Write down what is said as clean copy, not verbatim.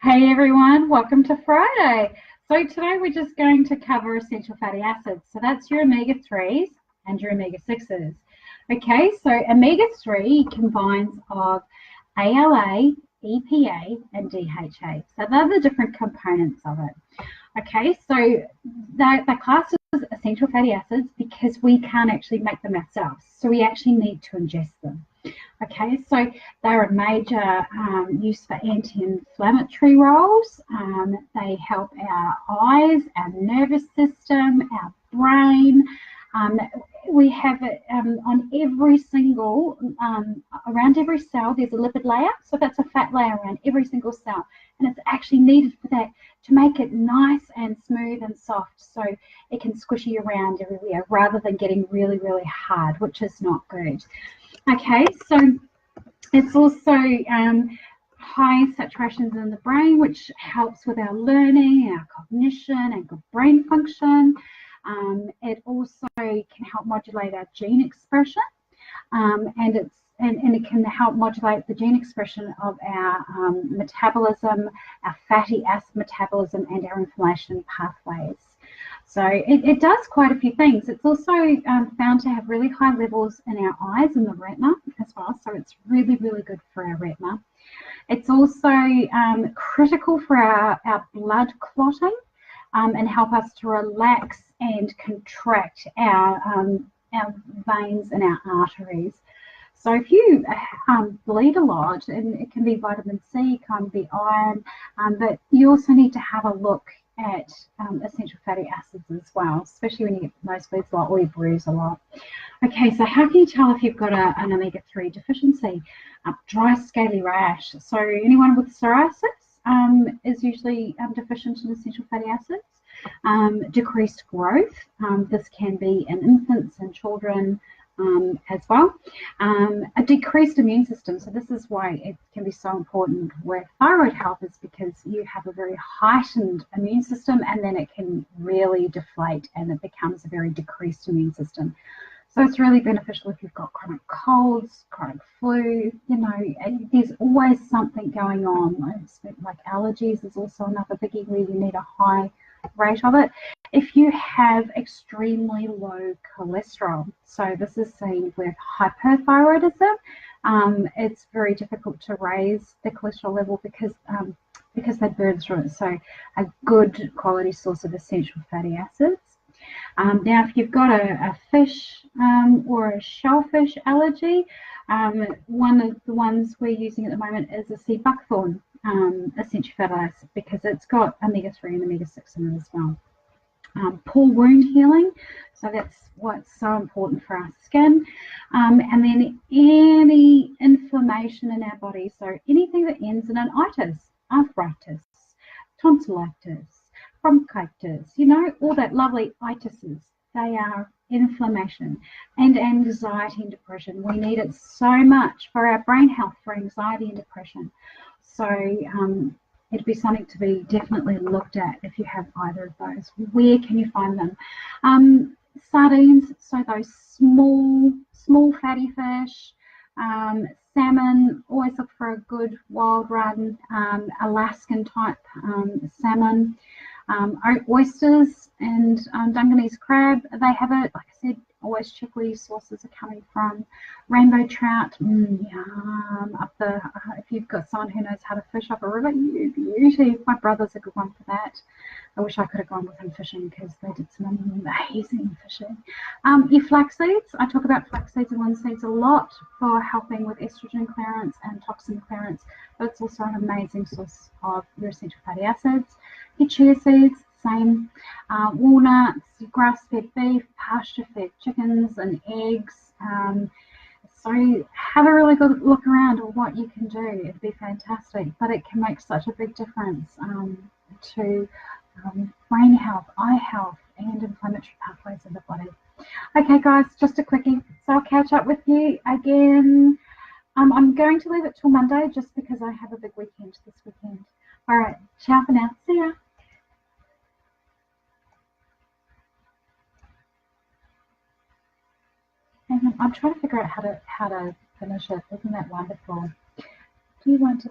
Hey everyone, welcome to Friday. So today we're just going to cover essential fatty acids. So that's your omega-3s and your omega-6s. Okay, so omega-3 combines of ALA, EPA and DHA. So they're the different components of it. Okay, so they're classed as essential fatty acids because we can't actually make them ourselves. So we actually need to ingest them. Okay, so they're a major use for anti-inflammatory roles. They help our eyes, our nervous system, our brain. We have it on every single, around every cell, there's a lipid layer. So that's a fat layer around every single cell. And it's actually needed for that to make it nice and smooth and soft so it can squishy around everywhere rather than getting really, really hard, which is not good. Okay, so it's also high saturations in the brain, which helps with our learning, our cognition, and good brain function. It also can help modulate our gene expression, and it can help modulate the gene expression of our metabolism, our fatty acid metabolism, and our inflammation pathways. So it does quite a few things. It's also found to have really high levels in our eyes and the retina as well. So it's really, really good for our retina. It's also critical for our blood clotting and help us to relax and contract our veins and our arteries. So if you bleed a lot, and it can be vitamin C, it can be iron, but you also need to have a look at essential fatty acids as well, especially when you get nosebleeds a lot or you bruise a lot. Okay, so how can you tell if you've got an omega-3 deficiency? Dry scaly rash. So anyone with psoriasis is usually deficient in essential fatty acids. Decreased growth. This can be in infants and children as well. A decreased immune system. So this is why it can be so important with thyroid health, is because you have a very heightened immune system and then it can really deflate and it becomes a very decreased immune system. So it's really beneficial if you've got chronic colds, chronic flu, you know, there's always something going on. Like allergies is also another biggie where you need a high rate of it. If you have extremely low cholesterol, so this is seen with hyperthyroidism, it's very difficult to raise the cholesterol level because they burn through it. So a good quality source of essential fatty acids. Now, if you've got a fish or a shellfish allergy, one of the ones we're using at the moment is a sea buckthorn essential fatty acid because it's got omega-3 and omega-6 in it as well. Poor wound healing, so that's what's so important for our skin. And then any inflammation in our body, so anything that ends in an itis, arthritis, tonsillitis, bronchitis, you know, all that lovely itises, they are inflammation. And anxiety and depression, we need it so much for our brain health, for anxiety and depression. So it'd be something to be definitely looked at if you have either of those. Where can you find them? Sardines, so those small fatty fish, salmon, always look for a good wild run, Alaskan type salmon, oysters and Dungeness crab, they have it. Like I said, always check where your sources are coming from. Rainbow trout, yum. If you've got someone who knows how to fish up a river, you beauty. My brother's a good one for that. I wish I could have gone with him fishing because they did some amazing fishing. Your flax seeds, I talk about flax seeds and linseeds a lot for helping with estrogen clearance and toxin clearance, but it's also an amazing source of your essential fatty acids. Your chia seeds, same. Walnuts, grass-fed beef, pasture-fed chickens and eggs. So have a really good look around at what you can do. It'd be fantastic, but it can make such a big difference to brain health, eye health, and inflammatory pathways in the body. Okay, guys, just a quickie. So I'll catch up with you again. I'm going to leave it till Monday just because I have a big weekend this weekend. All right, ciao for now. See ya. And I'm trying to figure out how to finish it. Isn't that wonderful? Do you want to?